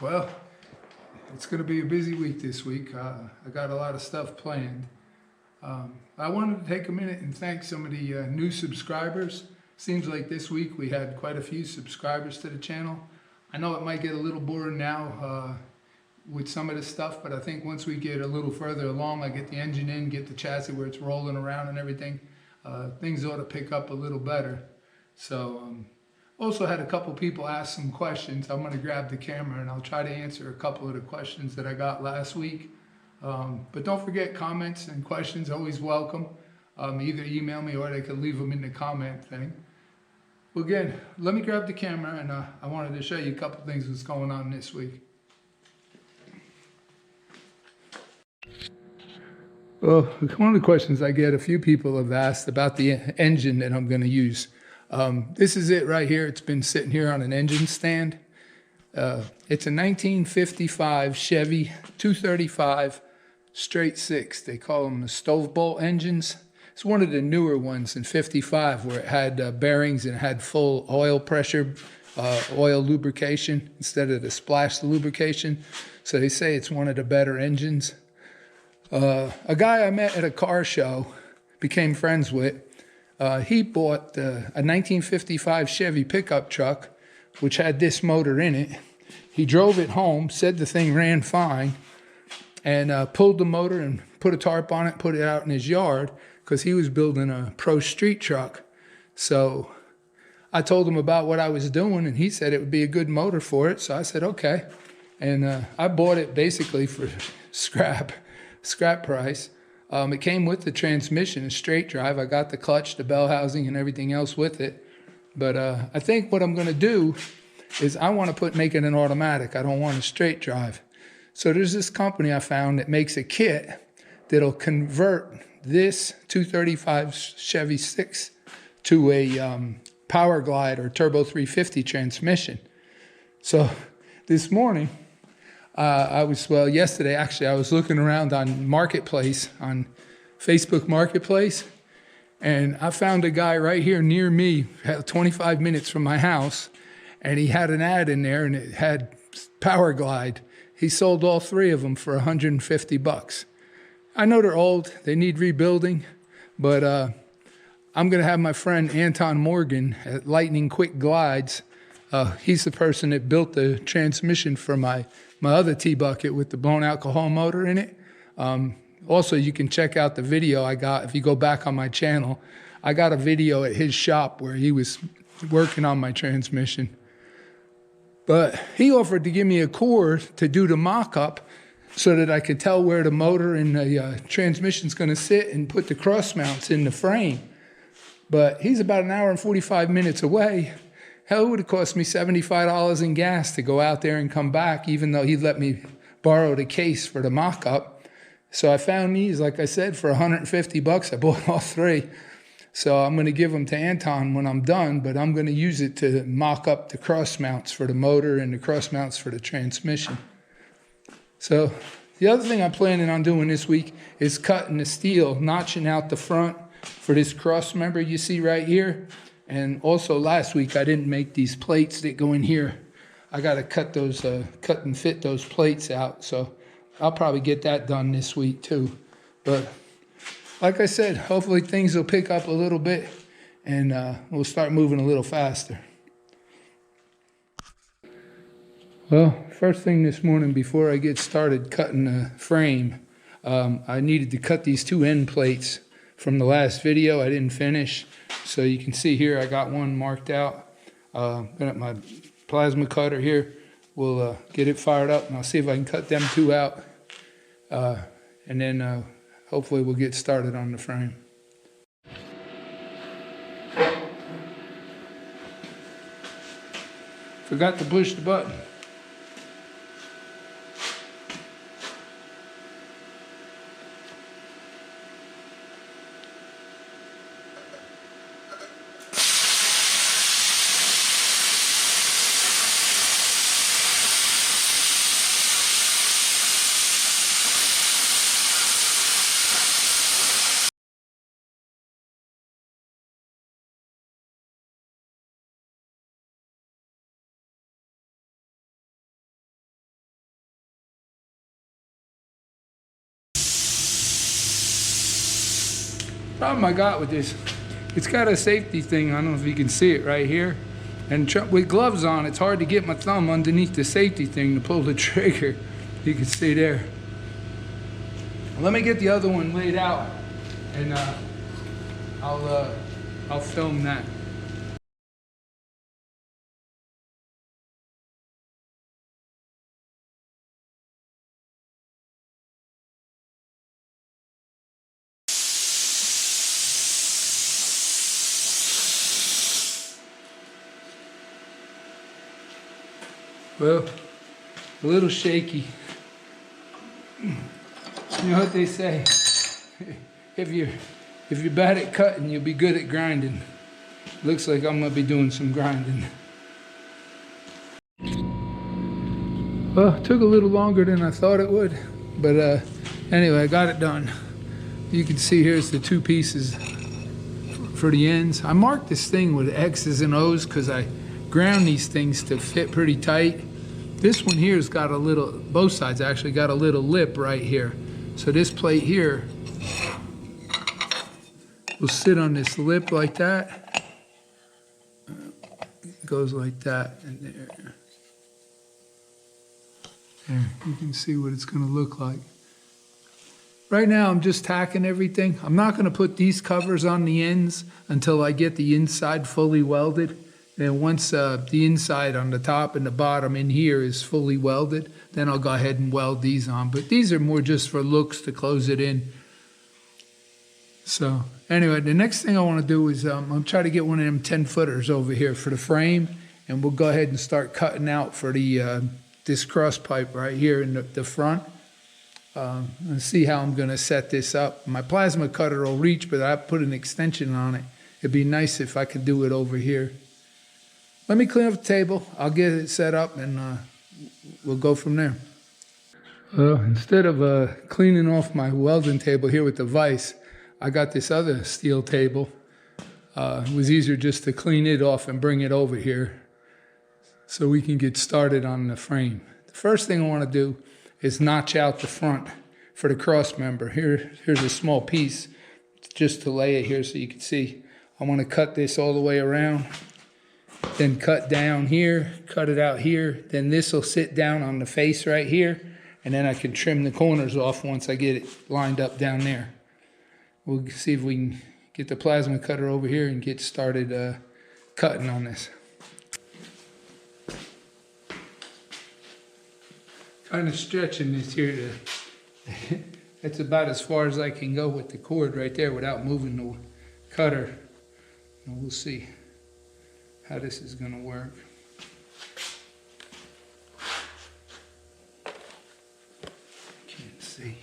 Well, it's going to be a busy week this week. I got a lot of stuff planned. I wanted to take a minute and thank some of the new subscribers. Seems like this week we had quite a few subscribers to the channel. I know it might get a little boring now with some of the stuff, but I think once we get a little further along, I get the engine in, get the chassis where it's rolling around and everything, things ought to pick up a little better. So also had a couple people ask some questions. I'm going to grab the camera and I'll try to answer a couple of the questions that I got last week. But don't forget, comments and questions always welcome. Either email me or they can leave them in the comment thing. Well, again, let me grab the camera and I wanted to show you a couple things that's going on this week. Well, one of the questions I get, a few people have asked about the engine that I'm going to use. This is it right here. It's been sitting here on an engine stand. It's a 1955 Chevy 235 straight six. They call them the stove bolt engines. It's one of the newer ones in 55 where it had bearings and had full oil pressure, oil lubrication instead of the splash lubrication. So they say it's one of the better engines. A guy I met at a car show, became friends with, he bought a 1955 Chevy pickup truck, which had this motor in it. He drove it home, said the thing ran fine, and pulled the motor and put a tarp on it, put it out in his yard, because he was building a pro street truck. So I told him about what I was doing, and he said it would be a good motor for it. So I said, okay. And I bought it basically for scrap price. It came with the transmission, a straight drive. I got the clutch, the bell housing, and everything else with it. But I think what I'm going to do is I want to make it an automatic. I don't want a straight drive. So there's this company I found that makes a kit that'll convert this 235 Chevy 6 to a Power Glide or Turbo 350 transmission. So this morning, yesterday actually, I was looking around on Marketplace, on Facebook Marketplace, and I found a guy right here near me, 25 minutes from my house, and he had an ad in there and it had Power Glide. He sold all three of them for $150. I know they're old, they need rebuilding, but I'm gonna have my friend Anton Morgan at Lightning Quick Glides. He's the person that built the transmission for my other T-Bucket with the blown alcohol motor in it. Also, you can check out the video I got. If you go back on my channel, I got a video at his shop where he was working on my transmission. But he offered to give me a core to do the mock-up so that I could tell where the motor and the transmission's going to sit and put the cross mounts in the frame. But he's about an hour and 45 minutes away. Hell, it would have cost me $75 in gas to go out there and come back, even though he let me borrow the case for the mock-up. So I found these, like I said, for $150. I bought all three. So I'm going to give them to Anton when I'm done, but I'm going to use it to mock up the cross mounts for the motor and the cross mounts for the transmission. So the other thing I'm planning on doing this week is cutting the steel, notching out the front for this cross member you see right here. And also last week I didn't make these plates that go in here. I got to cut and fit those plates out. So I'll probably get that done this week too. But like I said, hopefully things will pick up a little bit and we'll start moving a little faster. Well, first thing this morning before I get started cutting the frame, I needed to cut these two end plates from the last video. I didn't finish. So you can see here I got one marked out. Got my plasma cutter here. We'll get it fired up and I'll see if I can cut them two out. And then hopefully we'll get started on the frame. Forgot to push the button. Problem I got with this, it's got a safety thing. I don't know if you can see it right here. And with gloves on, it's hard to get my thumb underneath the safety thing to pull the trigger. You can see there. Let me get the other one laid out, and I'll film that. Well, a little shaky. You know what they say? If you're bad at cutting, you'll be good at grinding. Looks like I'm gonna be doing some grinding. Well, it took a little longer than I thought it would, but anyway, I got it done. You can see here's the two pieces for the ends. I marked this thing with X's and O's because I ground these things to fit pretty tight. This one here's got a little, both sides actually got a little lip right here. So this plate here will sit on this lip like that. It goes like that, and there. There, you can see what it's gonna look like. Right now I'm just tacking everything. I'm not gonna put these covers on the ends until I get the inside fully welded. And once the inside on the top and the bottom in here is fully welded, then I'll go ahead and weld these on. But these are more just for looks to close it in. So anyway, the next thing I want to do is I'm trying to get one of them 10-footers over here for the frame, and we'll go ahead and start cutting out for the this cross pipe right here in the front. And see how I'm going to set this up. My plasma cutter will reach, but I put an extension on it. It'd be nice if I could do it over here. Let me clean up the table. I'll get it set up, and we'll go from there. Well, instead of cleaning off my welding table here with the vise, I got this other steel table. It was easier just to clean it off and bring it over here so we can get started on the frame. The first thing I want to do is notch out the front for the cross member. Here's a small piece just to lay it here so you can see. I want to cut this all the way around. Then cut down here, cut it out here. Then this will sit down on the face right here, and then I can trim the corners off once I get it lined up down there. We'll see if we can get the plasma cutter over here and get started cutting on this. Kind of stretching this here to, that's about as far as I can go with the cord right there without moving the cutter. And we'll see how this is going to work. Can't see.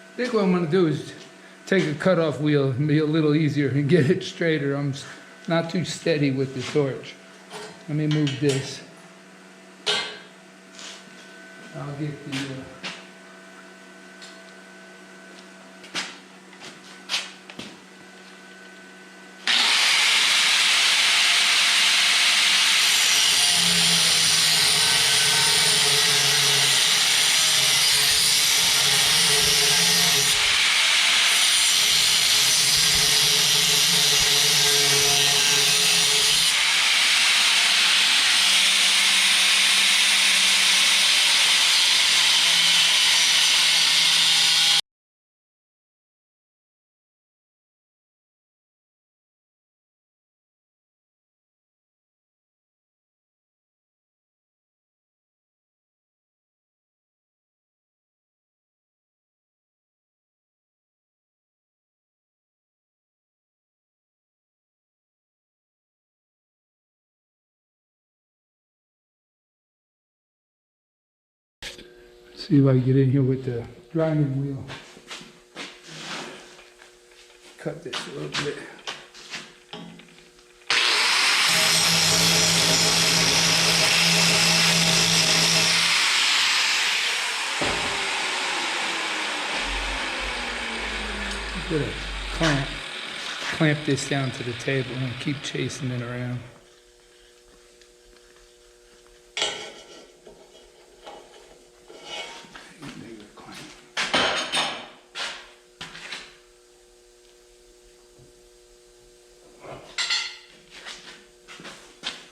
I think what I'm going to do is take a cutoff wheel and be a little easier and get it straighter. I'm not too steady with the torch. Let me move this. I'll get the... See if I can get in here with the grinding wheel. Cut this a little bit. Put a clamp this down to the table and keep chasing it around.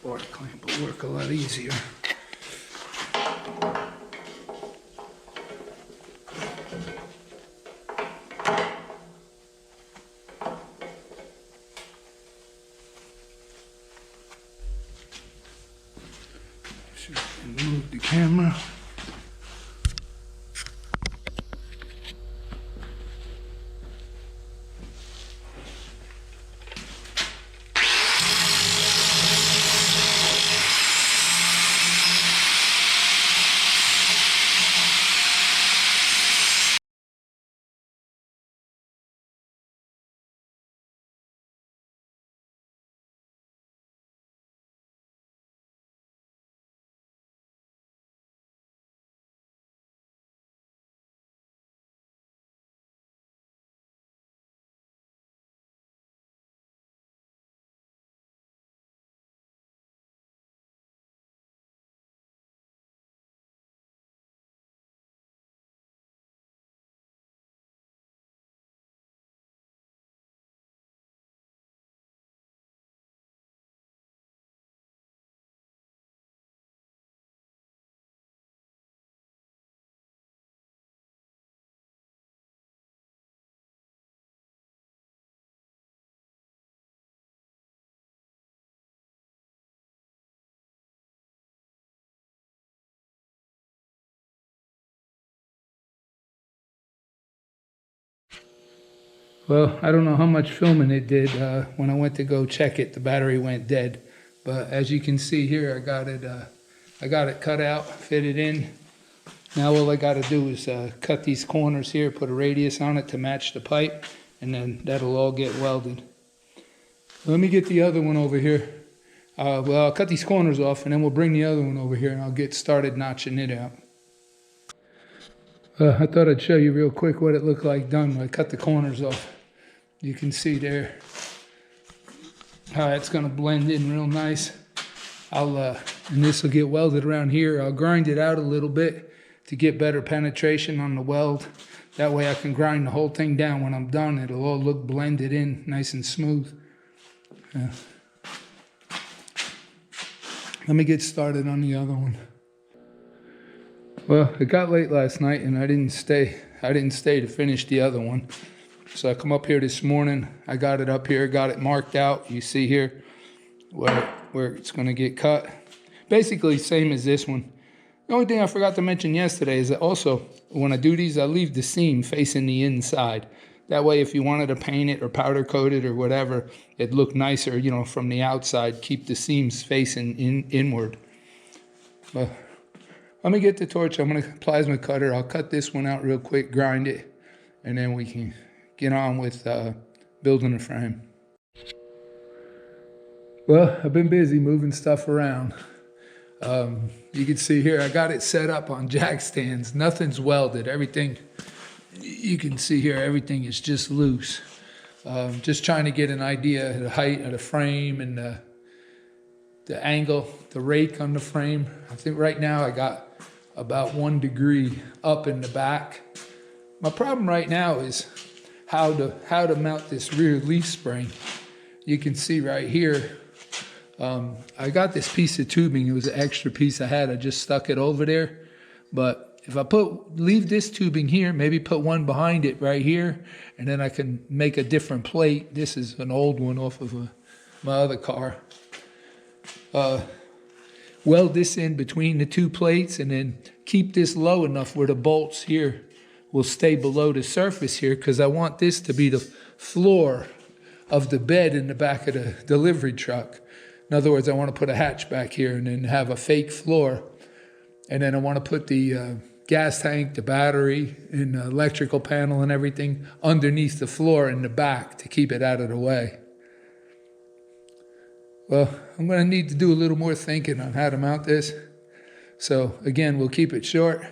Or the clamp will work a lot easier. Move the camera. Well, I don't know how much filming it did. When I went to go check it, the battery went dead. But as you can see here, I got it cut out, fitted in. Now all I got to do is cut these corners here, put a radius on it to match the pipe, and then that'll all get welded. Let me get the other one over here. Well, I'll cut these corners off, and then we'll bring the other one over here, and I'll get started notching it out. I thought I'd show you real quick what it looked like done when I cut the corners off. You can see there how it's going to blend in real nice. And this will get welded around here. I'll grind it out a little bit to get better penetration on the weld. That way I can grind the whole thing down. When I'm done, it'll all look blended in nice and smooth. Let me get started on the other one. Well, it got late last night and I didn't stay to finish the other one. So I come up here this morning, I got it up here, got it marked out. You see here where it's gonna get cut. Basically same as this one. The only thing I forgot to mention yesterday is that also when I do these, I leave the seam facing the inside. That way if you wanted to paint it or powder coat it or whatever, it'd look nicer, you know, from the outside, keep the seams facing inward. But let me get the torch, I'm gonna plasma cutter, I'll cut this one out real quick, grind it, and then we can get on with building a frame. Well, I've been busy moving stuff around. You can see here, I got it set up on jack stands. Nothing's welded. Everything, you can see here, everything is just loose. Just trying to get an idea of the height of the frame and the angle, the rake on the frame. I think right now I got about 1 degree up in the back. My problem right now is how to mount this rear leaf spring. You can see right here, I got this piece of tubing. It was an extra piece I had. I just stuck it over there. But if I leave this tubing here, maybe put one behind it right here, and then I can make a different plate. This is an old one off of my other car. Weld this in between the two plates and then keep this low enough where the bolts here will stay below the surface here, because I want this to be the floor of the bed in the back of the delivery truck. In other words, I want to put a hatch back here and then have a fake floor. And then I want to put the gas tank, the battery, and the electrical panel and everything underneath the floor in the back to keep it out of the way. Well, I'm going to need to do a little more thinking on how to mount this. So again, we'll keep it short.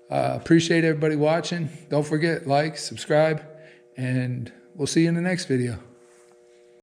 Appreciate everybody watching. Don't forget, like, subscribe, and we'll see you in the next video.